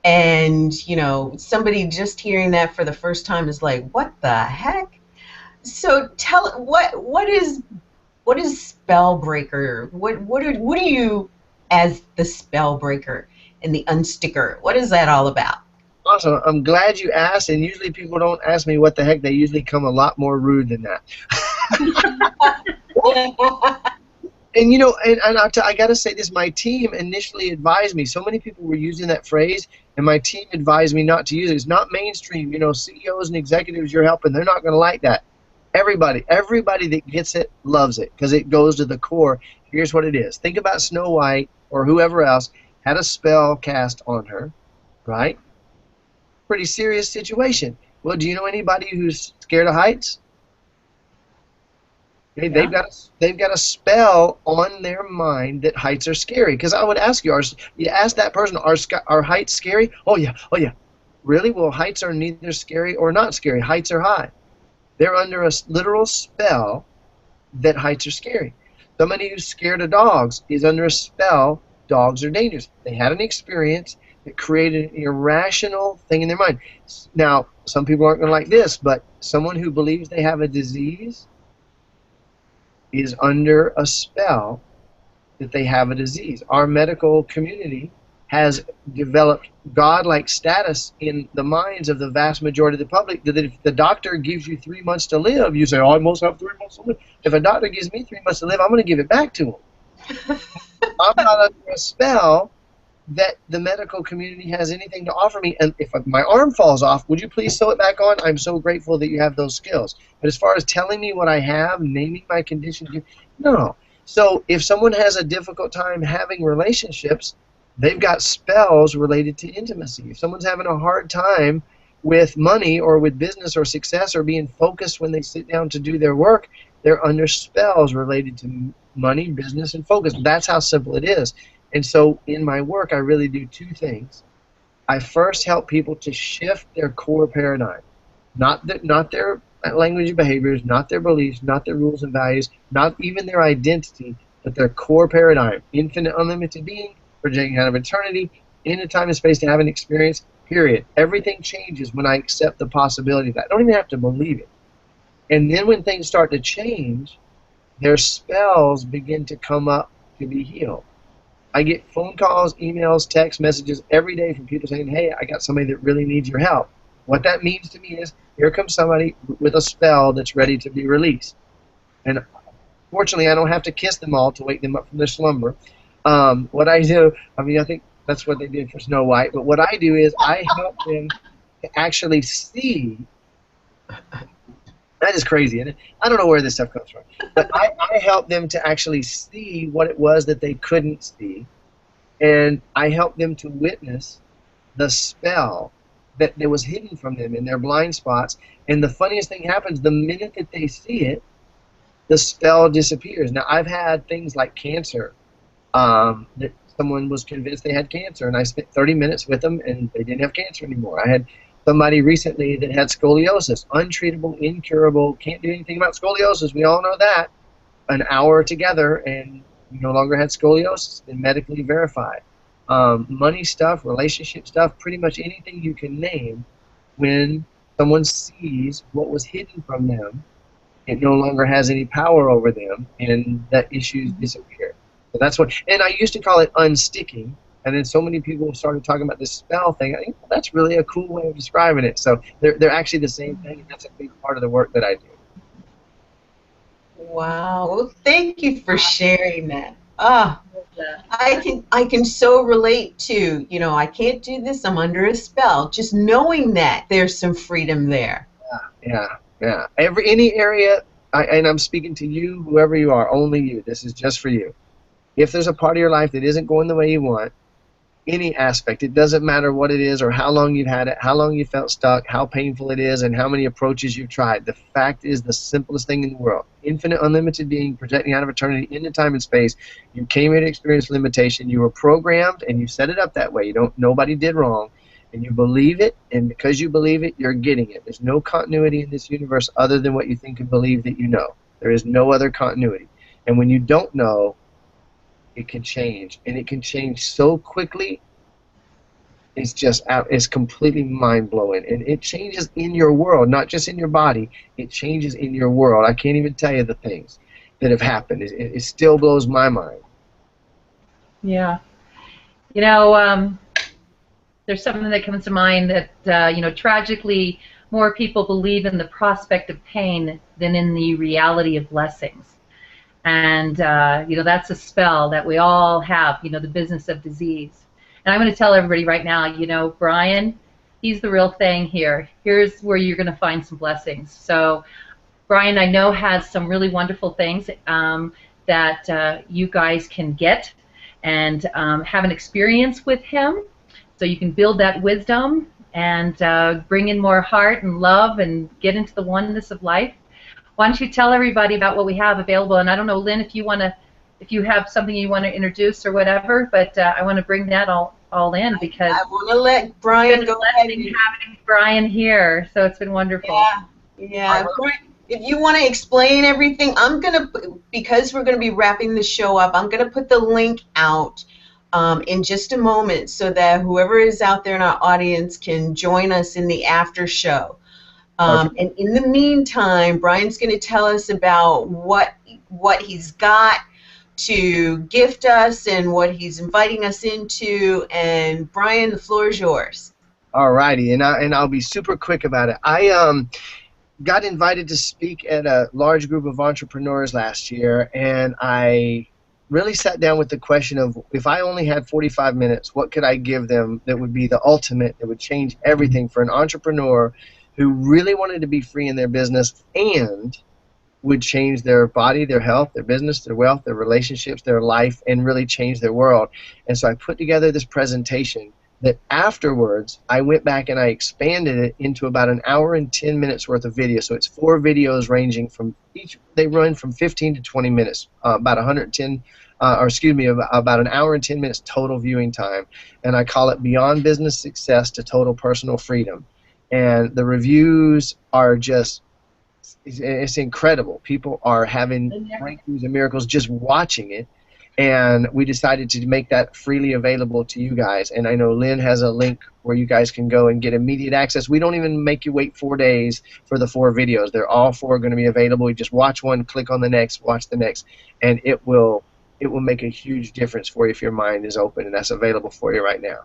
And, you know, somebody just hearing that for the first time is like, what the heck? So tell what is spell breaker? What are you as the spell breaker and the unsticker? What is that all about? Awesome. I'm glad you asked, and usually people don't ask me what the heck. They usually come a lot more rude than that. And, you know, and I got to say this, my team initially advised me. So many people were using that phrase, and my team advised me not to use it. It's not mainstream. You know, CEOs and executives you're helping, they're not going to like that. Everybody that gets it loves it because it goes to the core. Here's what it is. Think about Snow White or whoever else had a spell cast on her, right? Pretty serious situation. Well, do you know anybody who's scared of heights? Okay, Yeah. they've got a spell on their mind that heights are scary. Because I would ask you, you ask that person, are heights scary? Oh yeah. Really? Well, heights are neither scary or not scary. Heights are high. They're under a literal spell that heights are scary. Somebody who's scared of dogs is under a spell. Dogs are dangerous. They had an experience that created an irrational thing in their mind. Now, some people aren't going to like this, but someone who believes they have a disease is under a spell that they have a disease. Our medical community has developed godlike status in the minds of the vast majority of the public that if the doctor gives you 3 months to live, you say, oh, I must have 3 months to live. If a doctor gives me 3 months to live, I'm going to give it back to him. I'm not under a spell that the medical community has anything to offer me. And if my arm falls off, would you please sew it back on? I'm so grateful that you have those skills. But as far as telling me what I have, naming my condition, no. So if someone has a difficult time having relationships, they've got spells related to intimacy. If someone's having a hard time with money or with business or success or being focused when they sit down to do their work, they're under spells related to money, business, and focus. That's how simple it is. And so in my work, I really do two things. I first help people to shift their core paradigm, not their language and behaviors, not their beliefs, not their rules and values, not even their identity, but their core paradigm. Infinite, unlimited being, projecting out of eternity, into time and space to have an experience, period. Everything changes when I accept the possibility of that. I don't even have to believe it. And then when things start to change, their spells begin to come up to be healed. I get phone calls, emails, text messages every day from people saying, hey, I got somebody that really needs your help. What that means to me is, here comes somebody with a spell that's ready to be released. And Fortunately, I don't have to kiss them all to wake them up from their slumber. What I do, I mean, I think that's what they did for Snow White, but what I do is I help them to actually see. That is crazy, isn't it? I don't know where this stuff comes from, but I help them to actually see what it was that they couldn't see, and I help them to witness the spell that was hidden from them in their blind spots. And the funniest thing happens the minute that they see it, the spell disappears. Now, I've had things like cancer, that someone was convinced they had cancer, and I spent 30 minutes with them, and they didn't have cancer anymore. I had somebody recently that had scoliosis, untreatable, incurable, can't do anything about scoliosis. We all know that. An hour together, and we no longer had scoliosis, been medically verified. Money stuff, relationship stuff, pretty much anything you can name. When someone sees what was hidden from them, it no longer has any power over them, and that issues disappear. So that's what, and I used to call it unsticking, and then so many people started talking about this spell thing. I think, well, that's really a cool way of describing it. So they're actually the same thing, and that's a big part of the work that I do. Wow. Well, thank you for sharing that. Ah, I can so relate to, you know, I can't do this, I'm under a spell. Just knowing that there's some freedom there. Yeah. Any area, and I'm speaking to you, whoever you are, only you. This is just for you. If there's a part of your life that isn't going the way you want, any aspect, it doesn't matter what it is or how long you've had it, how long you felt stuck, how painful it is, and how many approaches you've tried. The fact is the simplest thing in the world. Infinite, unlimited being, projecting out of eternity into time and space. You came here to experience limitation. You were programmed, and you set it up that way. Nobody did wrong. And you believe it, and because you believe it, you're getting it. There's no continuity in this universe other than what you think and believe that you know. There is no other continuity. And when you don't know, it can change, and it can change so quickly. It's completely mind-blowing, and it changes in your world, not just in your body. It changes in your world. I can't even tell you the things that have happened. It still blows my mind. Yeah. You know, there's something that comes to mind that, you know, tragically, more people believe in the prospect of pain than in the reality of blessings. And, you know, that's a spell that we all have, you know, the business of disease. And I'm going to tell everybody right now, you know, Brian, he's the real thing here. Here's where you're going to find some blessings. So Brian, I know, has some really wonderful things that you guys can get and have an experience with him, so you can build that wisdom and bring in more heart and love and get into the oneness of life. Why don't you tell everybody about what we have available? And I don't know, Lynn, if you have something you want to introduce or whatever, but I want to bring that all in, because I want to let Brian go ahead. Having Brian here, so it's been wonderful. Yeah. Brian, if you want to explain everything, because we're going to be wrapping the show up, I'm going to put the link out in just a moment so that whoever is out there in our audience can join us in the after show. And in the meantime, Brian's going to tell us about what he's got to gift us and what he's inviting us into. And Brian, the floor is yours. All righty, and I'll be super quick about it. I got invited to speak at a large group of entrepreneurs last year, and I really sat down with the question of, if I only had 45 minutes, what could I give them that would be the ultimate, that would change everything for an entrepreneur who really wanted to be free in their business and would change their body, their health, their business, their wealth, their relationships, their life, and really change their world. And so I put together this presentation that afterwards I went back and I expanded it into about an hour and 10 minutes worth of video. So it's 4 videos ranging from they run from 15 to 20 minutes, about 110, about an hour and 10 minutes total viewing time. And I call it Beyond Business Success to Total Personal Freedom. And the reviews are just, it's incredible. People are having breakthroughs and miracles just watching it. And we decided to make that freely available to you guys. And I know Lynn has a link where you guys can go and get immediate access. We don't even make you wait 4 days for the 4 videos. They're all 4 going to be available. You just watch one, click on the next, watch the next, and it will make a huge difference for you if your mind is open. And that's available for you right now.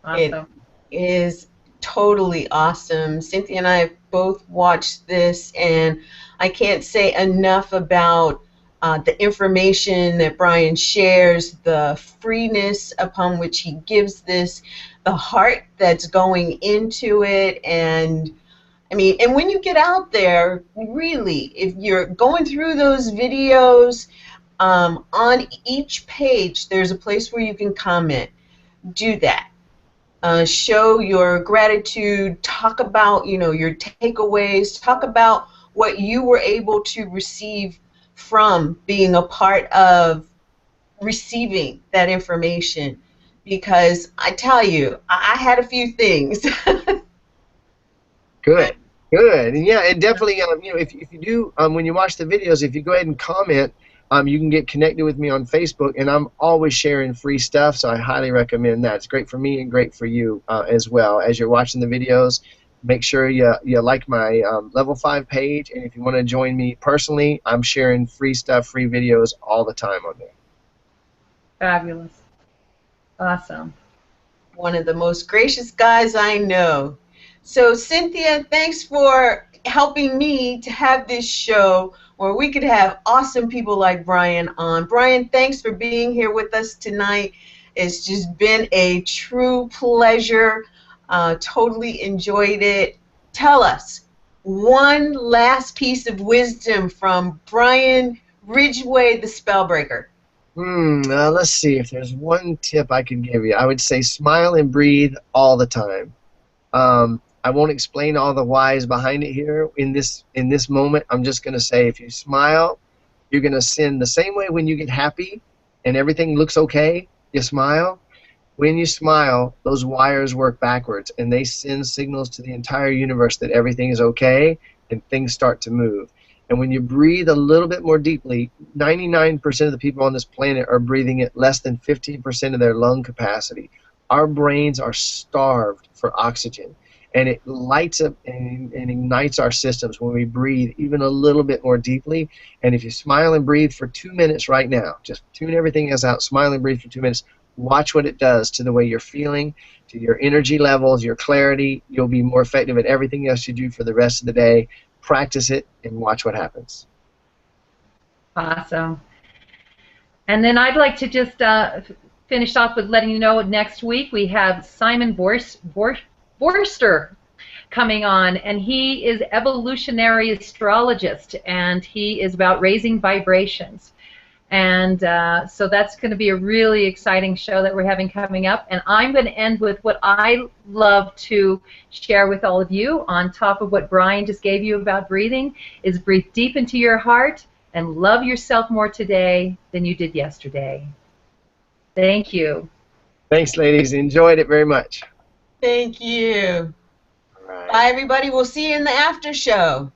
Awesome. It is totally awesome. Cynthia and I have both watched this, and I can't say enough about the information that Brian shares, the freeness upon which he gives this, the heart that's going into it, and I mean, and when you get out there, really, if you're going through those videos, on each page, there's a place where you can comment. Do that. Show your gratitude, talk about, your takeaways, talk about what you were able to receive from being a part of receiving that information. Because I tell you, I had a few things. Good, good, and yeah, and definitely, if you do, when you watch the videos, if you go ahead and comment, you can get connected with me on Facebook, and I'm always sharing free stuff, so I highly recommend that. It's great for me and great for you as well. As you're watching the videos, make sure you like my Level 5 page, and if you want to join me personally, I'm sharing free stuff, free videos all the time on there. Fabulous. Awesome. One of the most gracious guys I know. So, Cynthia, thanks for helping me to have this show where we could have awesome people like Brian on. Brian, thanks for being here with us tonight. It's just been a true pleasure. Totally enjoyed it. Tell us one last piece of wisdom from Brian Ridgway, the Spellbreaker. Let's see if there's one tip I could give you. I would say smile and breathe all the time. I won't explain all the whys behind it here in this moment. I'm just going to say if you smile, you're going to send the same way when you get happy and everything looks okay, you smile. When you smile, those wires work backwards and they send signals to the entire universe that everything is okay and things start to move. And when you breathe a little bit more deeply, 99% of the people on this planet are breathing at less than 15% of their lung capacity. Our brains are starved for oxygen, and it lights up and ignites our systems when we breathe even a little bit more deeply. And if you smile and breathe for 2 minutes right now, just tune everything else out, smile and breathe for 2 minutes, watch what it does to the way you're feeling, to your energy levels, your clarity. You'll be more effective at everything else you do for the rest of the day. Practice it and watch what happens. Awesome. And then I'd like to just finish off with letting you know next week we have Simon Borster coming on, and he is evolutionary astrologist, and he is about raising vibrations. And so that's going to be a really exciting show that we're having coming up. And I'm going to end with what I love to share with all of you on top of what Brian just gave you about breathing, is breathe deep into your heart and love yourself more today than you did yesterday. Thank you. Thanks, ladies. Enjoyed it very much. Thank you. All right. Bye, everybody. We'll see you in the after show.